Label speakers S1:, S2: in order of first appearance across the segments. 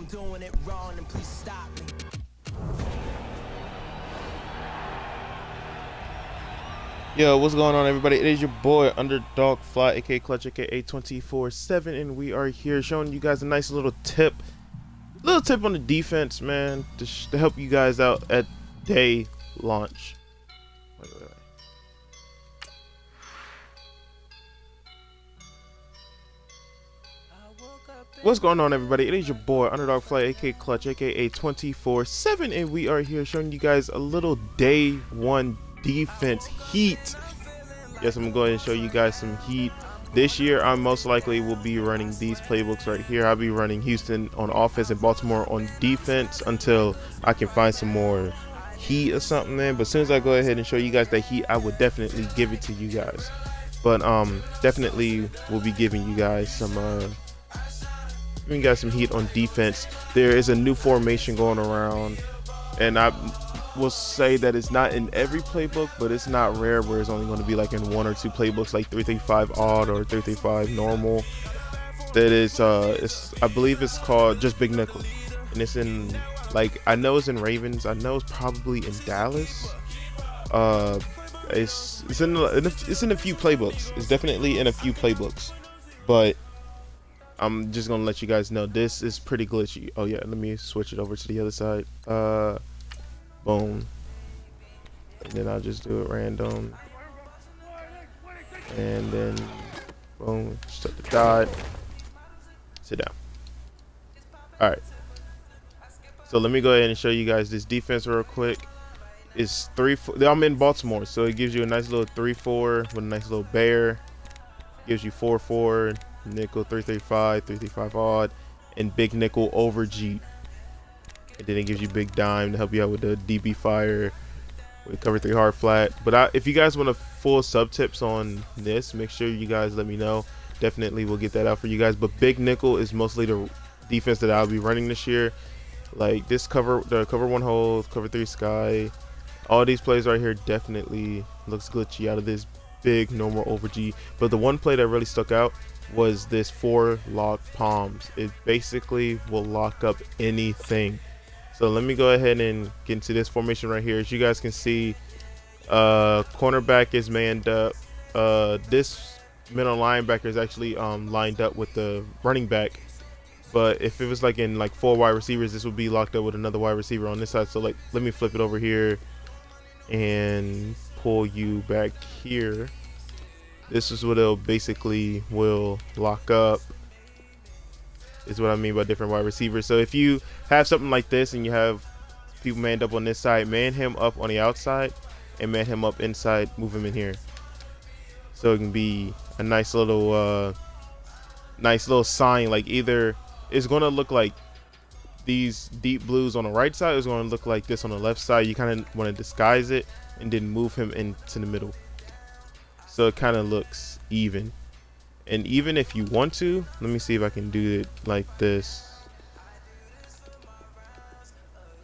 S1: I'm doing it wrong, and please stop me.
S2: Yo, what's going on, everybody? It is your boy Underdog Fly, aka Clutch, aka 24/7, and we are here showing you guys a nice little tip on the defense, man, to help you guys out at day launch. Wait. What's going on, everybody? It is your boy Underdog Fly, aka Clutch, aka 24/7, and we are here showing you guys a little day one defense heat. Yes, I'm going to show you guys some heat. This year, I most likely will be running these playbooks right here. I'll be running Houston on offense and Baltimore on defense until I can find some more heat or something, man. But as soon as I go ahead and show you guys that heat, I would definitely give it to you guys. But definitely will be giving you guys some heat on defense. There is a new formation going around, and I will say that it's not in every playbook, but it's not rare where it's only going to be like in one or two playbooks, like 335 odd or 335 normal. That is I believe it's called just Big Nickel, and it's in, like, I know it's in Ravens, I know it's probably in Dallas. It's in a few playbooks. It's definitely in a few playbooks, but I'm just gonna let you guys know this is pretty glitchy. Oh yeah, let me switch it over to the other side. Boom, and then I'll just do it random, and then boom, set the dot, sit down. All right, so let me go ahead and show you guys this defense real quick. It's 3-4. I'm in Baltimore, so it gives you a nice little 3-4 with a nice little bear. Gives you 4-4 nickel, 335, 335 odd, and big nickel over G. And then it gives you big dime to help you out with the DB fire with cover 3 hard flat. But if you guys want a full sub tips on this, make sure you guys let me know. Definitely we'll get that out for you guys. But big nickel is mostly the defense that I'll be running this year. Like this the cover 1 hold, cover 3 sky. All these plays right here definitely looks glitchy out of this big normal over G. But the one play that really stuck out was this 4 lock palms. It basically will lock up anything. So let me go ahead and get into this formation right here. As you guys can see, cornerback is manned up. This middle linebacker is actually lined up with the running back. But if it was like in like 4 wide receivers, this would be locked up with another wide receiver on this side. So like, let me flip it over here and pull you back here. This is what it'll basically will lock up, is what I mean by different wide receivers. So if you have something like this and you have people manned up on this side, man him up on the outside and man him up inside, move him in here. So it can be a nice little sign. Like, either it's going to look like these deep blues on the right side, it's going to look like this on the left side. You kind of want to disguise it and then move him into the middle, so it kind of looks even. And even if you want to, let me see if I can do it like this,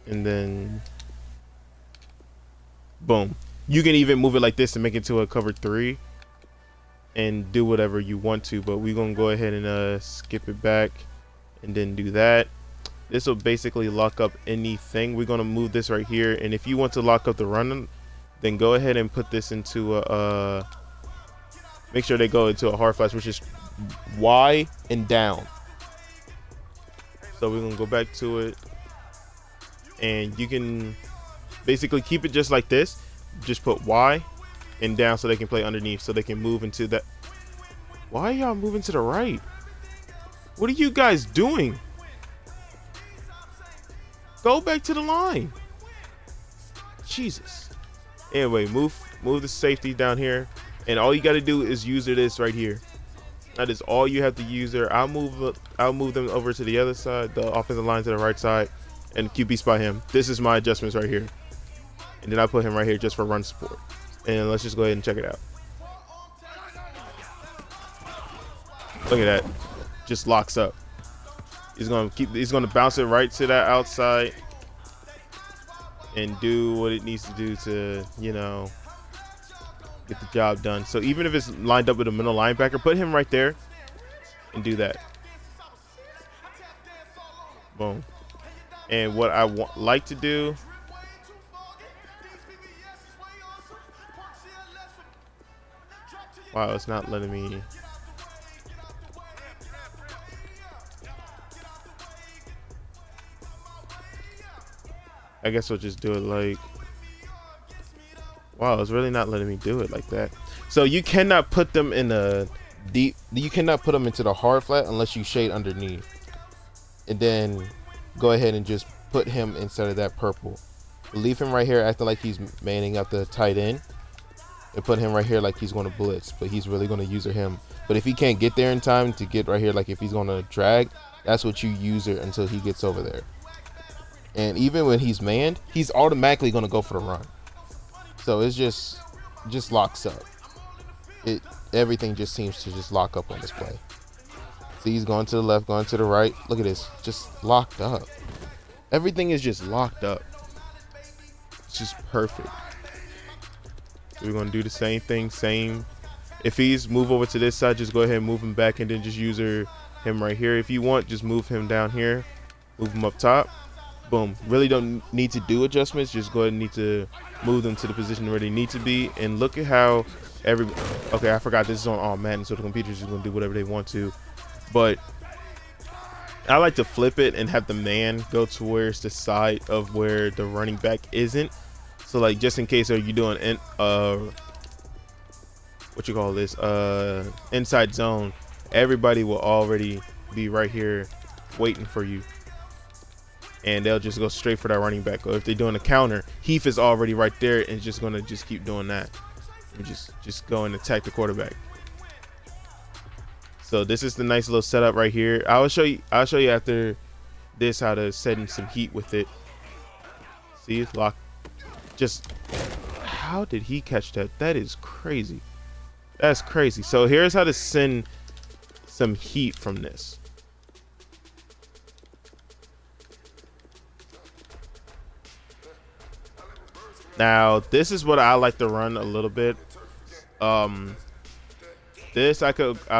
S2: and then boom, you can even move it like this and make it to a cover 3 and do whatever you want to. But we're gonna go ahead and skip it back and then do that. This will basically lock up anything. We're gonna move this right here, and if you want to lock up the run, then go ahead and put this into a make sure they go into a hard flash, which is Y and down. So we're gonna go back to it, and you can basically keep it just like this. Just put Y and down so they can play underneath, so they can move into that. Why are y'all moving to the right? What are you guys doing? Go back to the line. Jesus. Anyway, move the safety down here, and all you got to do is use this right here. That is all you have to use there. I'll move them over to the other side, the offensive line to the right side, and QB spot him. This is my adjustments right here, and then I put him right here just for run support. And let's just go ahead and check it out. Look at that, just locks up. He's gonna bounce it right to that outside and do what it needs to do to, you know, get the job done. So even if it's lined up with a middle linebacker, put him right there and do that. Boom. And what I like to do, wow, it's not letting me. I guess we'll just do it like, wow, it's really not letting me do it like that. So you cannot put them in a deep, you cannot put them into the hard flat unless you shade underneath. And then go ahead and just put him instead of that purple. Leave him right here acting like he's manning up the tight end. And put him right here like he's going to blitz, but he's really going to user him. But if he can't get there in time to get right here, like if he's going to drag, that's what you user until he gets over there. And even when he's manned, he's automatically going to go for the run. So it's just locks up. Everything just seems to just lock up on this play. See, he's going to the left, going to the right. Look at this, just locked up. Everything is just locked up. It's just perfect. So we're gonna do the same thing, if he's move over to this side, just go ahead and move him back and then just user him right here. If you want, just move him down here, move him up top. Boom. Really don't need to do adjustments, just go ahead and need to move them to the position where they need to be. And look at how okay, I forgot this is on all Madden, so the computer's just gonna do whatever they want to. But I like to flip it and have the man go towards the side of where the running back isn't. So like just in case, are you doing what you call this, inside zone, everybody will already be right here waiting for you, and they'll just go straight for that running back. Or if they're doing a counter, Heath is already right there and just gonna just keep doing that and just go and attack the quarterback. So this is the nice little setup right here. I'll show you after this how to set in some heat with it. See, it's locked. Just how did he catch that? That is crazy. That's crazy. So here's how to send some heat from this. Now this is what I like to run a little bit. I'll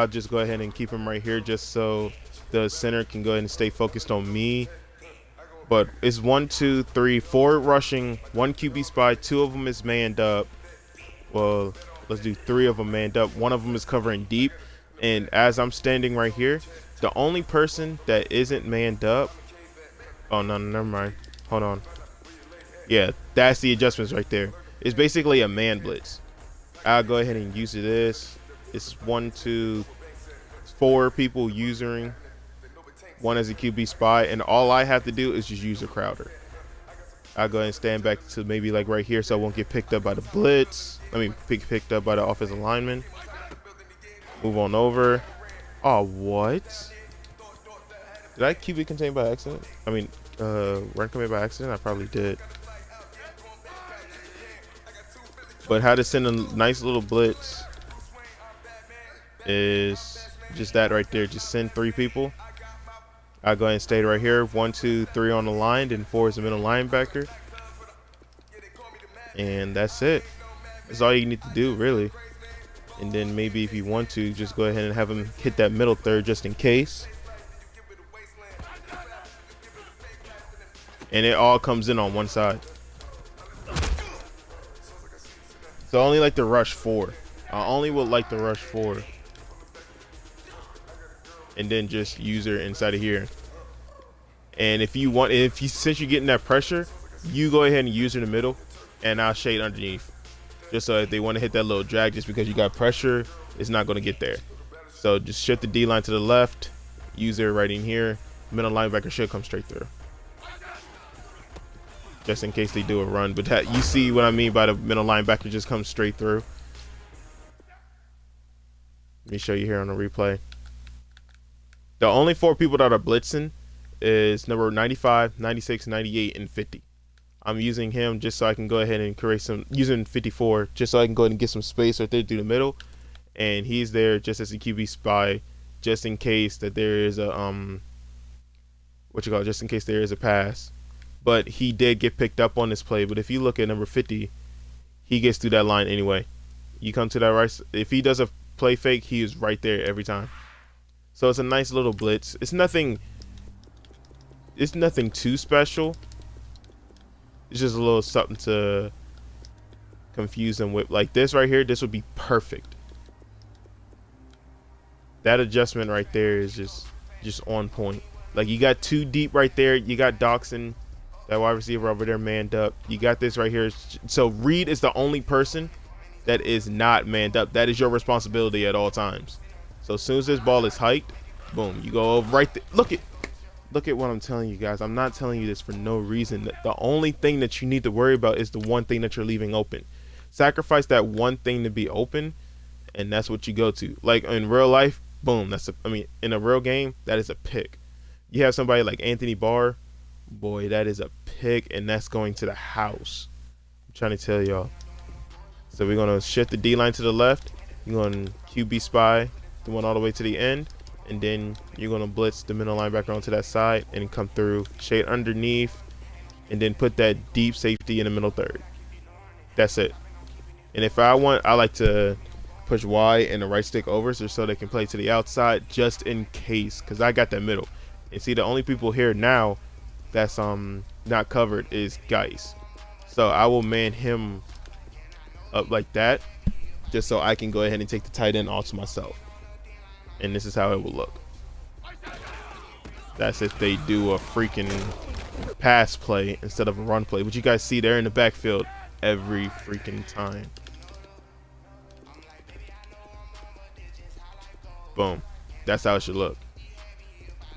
S2: just go ahead and keep him right here just so the center can go ahead and stay focused on me. But it's 1, 2, 3, 4 rushing, 1 QB spy, 2 of them is manned up. Well, let's do 3 of them manned up. 1 of them is covering deep. And as I'm standing right here, the only person that isn't manned up. Oh, no, never mind. Hold on. Yeah, that's the adjustments right there. It's basically a man blitz. I'll go ahead and use this. It's 1, 2, 4 people using. 1 as a QB spy, and all I have to do is just use a crowder. I'll go ahead and stand back to maybe like right here so I won't get picked up by the blitz. Picked up by the offensive lineman. Move on over. Oh, what? Did I QB contain by accident? Run commit by accident? I probably did. But how to send a nice little blitz is just that right there. Just send 3 people. I'll go ahead and stay right here. 1, 2, 3 on the line, then 4 is the middle linebacker. And that's it. That's all you need to do, really. And then maybe if you want to, just go ahead and have him hit that middle third just in case. And it all comes in on one side. So I only like to rush 4. I only would like to rush 4. And then just use her inside of here. And if you want, since you're getting that pressure, you go ahead and use her in the middle, and I'll shade underneath. Just so if they want to hit that little drag, just because you got pressure, it's not going to get there. So just shift the D line to the left, use her right in here. Middle linebacker should come straight through. Just in case they do a run, but you see what I mean by the middle linebacker just comes straight through. Let me show you here on the replay. The only 4 people that are blitzing is number 95, 96, 98, and 50. I'm using him just so I can go ahead and create some, using 54, just so I can go ahead and get some space right there through the middle. And he's there just as a QB spy, just in case that there is a, just in case there is a pass. But he did get picked up on this play. But if you look at number 50, he gets through that line anyway. You come to that right, if he does a play fake, he is right there every time. So it's a nice little blitz. It's It's nothing too special. It's just a little something to confuse them with. Like this right here, this would be perfect. That adjustment right there is just on point. Like you got too deep right there. You got Doxson, that wide receiver over there, manned up. You got this right here. So Reed is the only person that is not manned up. That is your responsibility at all times. So as soon as this ball is hiked, boom, you go over right there. Look at what I'm telling you guys. I'm not telling you this for no reason. The only thing that you need to worry about is the one thing that you're leaving open. Sacrifice that one thing to be open, and that's what you go to. Like in real life, boom, in a real game, that is a pick. You have somebody like Anthony Barr, boy, that is a pick, and that's going to the house. I'm trying to tell y'all. So we're gonna shift the D line to the left. You're going to QB spy the one all the way to the end, and then you're gonna blitz the middle linebacker onto that side and come through, shade underneath, and then put that deep safety in the middle third. That's it. And if I like to push Y and the right stick over so they can play to the outside just in case, because I got that middle. And see, the only people here now that's not covered is Geis. So I will man him up like that just so I can go ahead and take the tight end all to myself. And this is how it will look. That's if they do a freaking pass play instead of a run play. But you guys see they're in the backfield every freaking time. Boom. That's how it should look.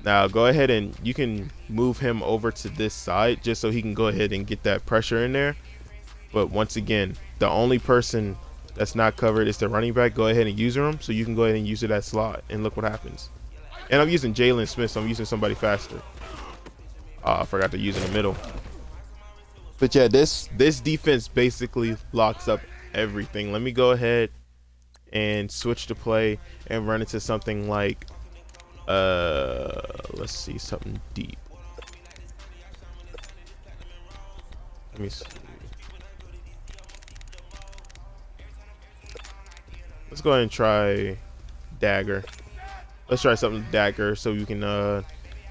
S2: Now go ahead and you can move him over to this side just so he can go ahead and get that pressure in there. But once again, the only person that's not covered is the running back. Go ahead and use him so you can go ahead and use it at slot, and look what happens. And I'm using Jalen Smith, so I'm using somebody faster. I forgot to use in the middle. But yeah, this defense basically locks up everything. Let me go ahead and switch the play and run into something like let's see, something deep. Let me see. Let's go ahead and try dagger. Let's try something dagger so you can go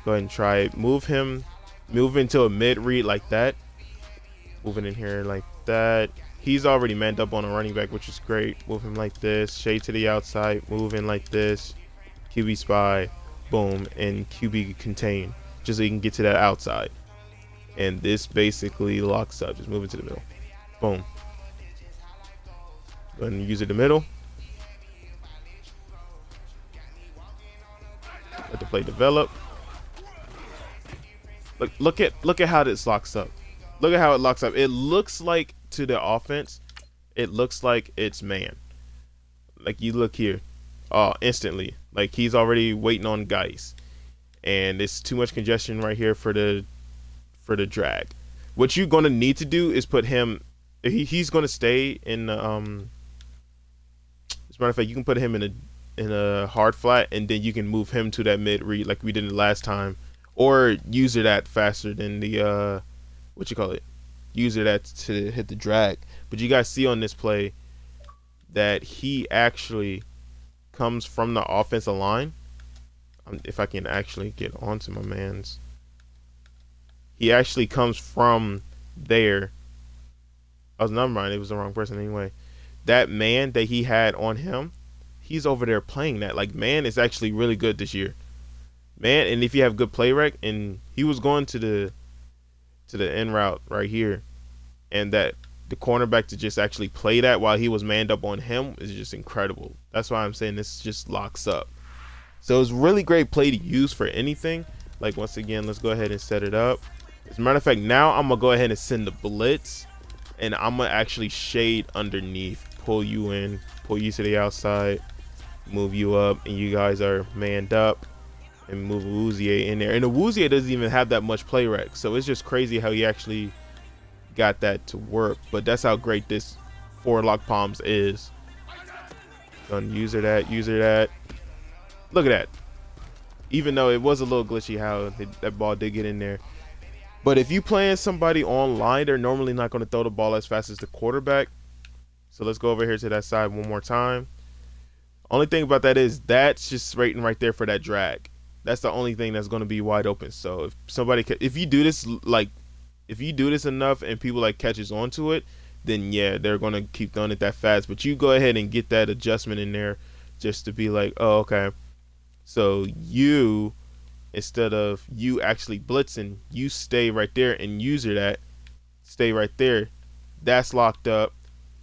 S2: ahead and try it. Move into a mid read like that. Moving in here like that. He's already manned up on a running back, which is great. Move him like this. Shade to the outside. Move in like this. QB spy. Boom. And QB contain. Just so you can get to that outside. And this basically locks up. Just move it to the middle. Boom. Go ahead and use it in the middle. Let the play develop. Look at how this locks up. Look at how it locks up. It looks like to the offense, it looks like it's man. Like you look here, instantly. Like he's already waiting on guys, and it's too much congestion right here for the drag. What you're gonna need to do is put him. He's gonna stay in the As a matter of fact, you can put him in a hard flat, and then you can move him to that mid read like we did the last time, or use it at faster than the use it at to hit the drag. But you guys see on this play that he actually comes from the offensive line. If I can actually get onto my man's, he actually comes from there. Oh, never mind, it was the wrong person anyway. That man that he had on him, he's over there playing that. Like, man is actually really good this year. Man, and if you have good play rec, and he was going to the end route right here, and that the cornerback to just actually play that while he was manned up on him is just incredible. That's why I'm saying this just locks up. So it's really great play to use for anything. Like, once again, let's go ahead and set it up. As a matter of fact, now I'm gonna go ahead and send the blitz, and I'm gonna actually shade underneath, pull you in, pull you to the outside, move you up, and you guys are manned up, and move Awuzie in there. And Awuzie doesn't even have that much play rec, so it's just crazy how he actually got that to work. But that's how great this forward lock palms is. Gonna user that. Look at that. Even though it was a little glitchy how that ball did get in there. But if you playing somebody online, they're normally not going to throw the ball as fast as the quarterback. So let's go over here to that side one more time. Only thing about that is that's just waiting right there for that drag. That's the only thing that's going to be wide open. So if somebody, if you do this, like, if you do this enough and people like catches onto it, then yeah, they're going to keep doing it that fast. But you go ahead and get that adjustment in there just to be like, oh, okay. So you, instead of you actually blitzing, you stay right there and user that, stay right there. That's locked up.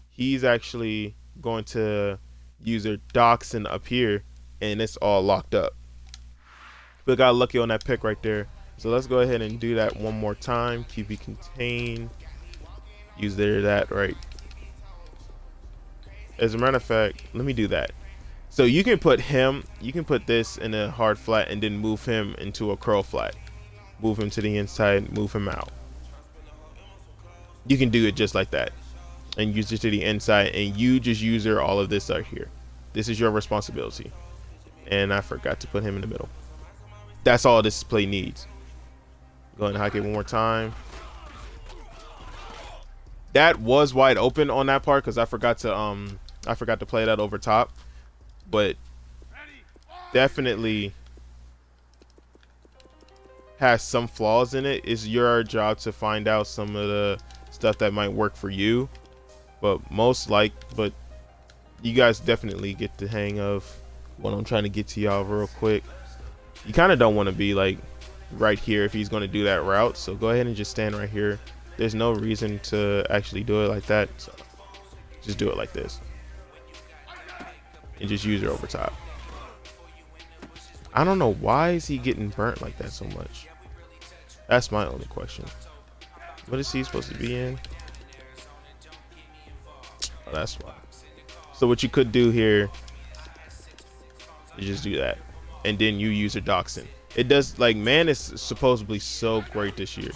S2: He's actually going to user Doxin up here, and it's all locked up. But got lucky on that pick right there. So let's go ahead and do that one more time. QB contain. Use there that right. As a matter of fact, let me do that. So you can put him, you can put this in a hard flat and then move him into a curl flat. Move him to the inside, move him out. You can do it just like that. And use it to the inside, and you just user all of this out here. This is your responsibility. And I forgot to put him in the middle. That's all this play needs. Go ahead and hike it one more time. That was wide open on that part because I forgot to play that over top. But definitely has some flaws in it. It's your job to find out some of the stuff that might work for you. But you guys definitely get the hang of what I'm trying to get to y'all real quick. You kind of don't want to be like right here if he's going to do that route. So go ahead and just stand right here. There's no reason to actually do it like that. So just do it like this. And just use it over top. I don't know, why is he getting burnt like that so much? That's my only question. What is he supposed to be in? Oh, that's why. So what you could do here is just do that. And then you use your Doxin. It does, like, man is supposedly so great this year.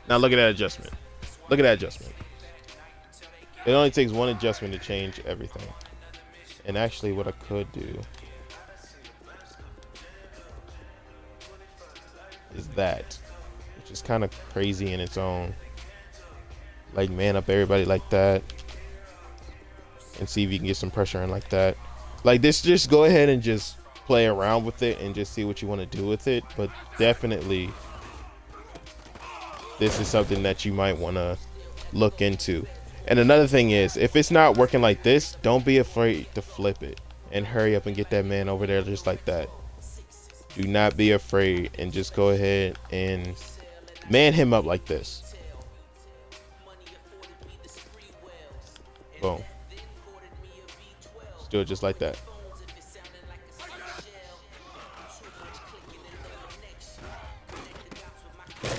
S2: Now look at that adjustment. Look at that adjustment. It only takes one adjustment to change everything. And actually what I could do is that, which is kind of crazy in its own. Like, man up everybody like that. And see if you can get some pressure in like that. Like this, just go ahead and just play around with it and just see what you want to do with it. But definitely this is something that you might want to look into. And another thing is, if it's not working like this, don't be afraid to flip it and hurry up and get that man over there just like that. Do not be afraid and just go ahead and man him up like this. Boom. Just do it just like that.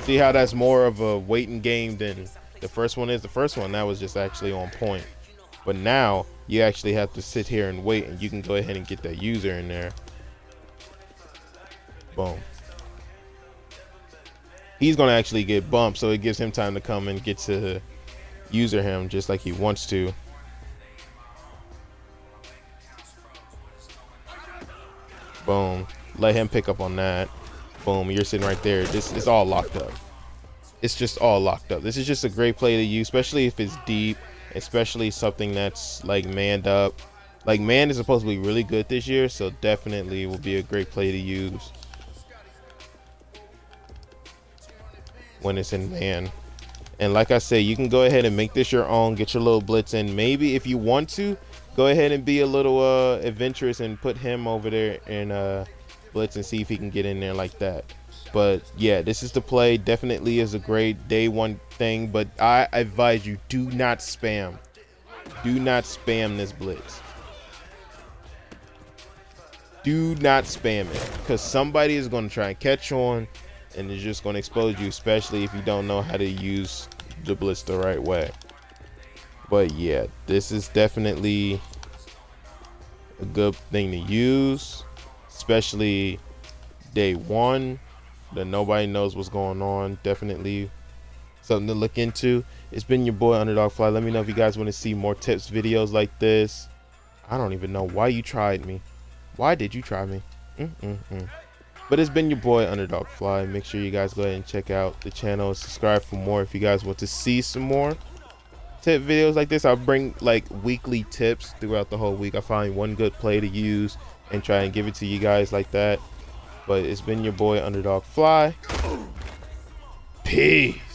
S2: See how that's more of a waiting game than the first one is? The first one, that was just actually on point. But now you actually have to sit here and wait, and you can go ahead and get that user in there. Boom. He's going to actually get bumped, so it gives him time to come and get to user him just like he wants to. Boom. Let him pick up on that. Boom. You're sitting right there. This is all locked up. It's just all locked up. This is just a great play to use, especially if it's deep, especially something that's like manned up. Like, man is supposed to be really good this year, so definitely will be a great play to use when it's in man. And like I said, you can go ahead and make this your own, get your little blitz in. Maybe if you want to, go ahead and be a little adventurous and put him over there and blitz and see if he can get in there like that. But yeah, this is the play. Definitely is a great day one thing, but I advise you, do not spam. Do not spam this blitz. Do not spam it, because somebody is going to try and catch on and they're just going to expose you, especially if you don't know how to use the blitz the right way. But yeah, this is definitely a good thing to use, especially day one that nobody knows what's going on. Definitely something to look into. It's been your boy Underdog Fly. Let me know if you guys want to see more tips videos like this. I don't even know why you tried me. Why did you try me? But it's been your boy Underdog Fly. Make sure you guys go ahead and check out the channel, subscribe for more if you guys want to see some more. tip videos like this. I'll bring like weekly tips throughout the whole week. I find one good play to use and try and give it to you guys like that. But it's been your boy Underdog Fly. Peace.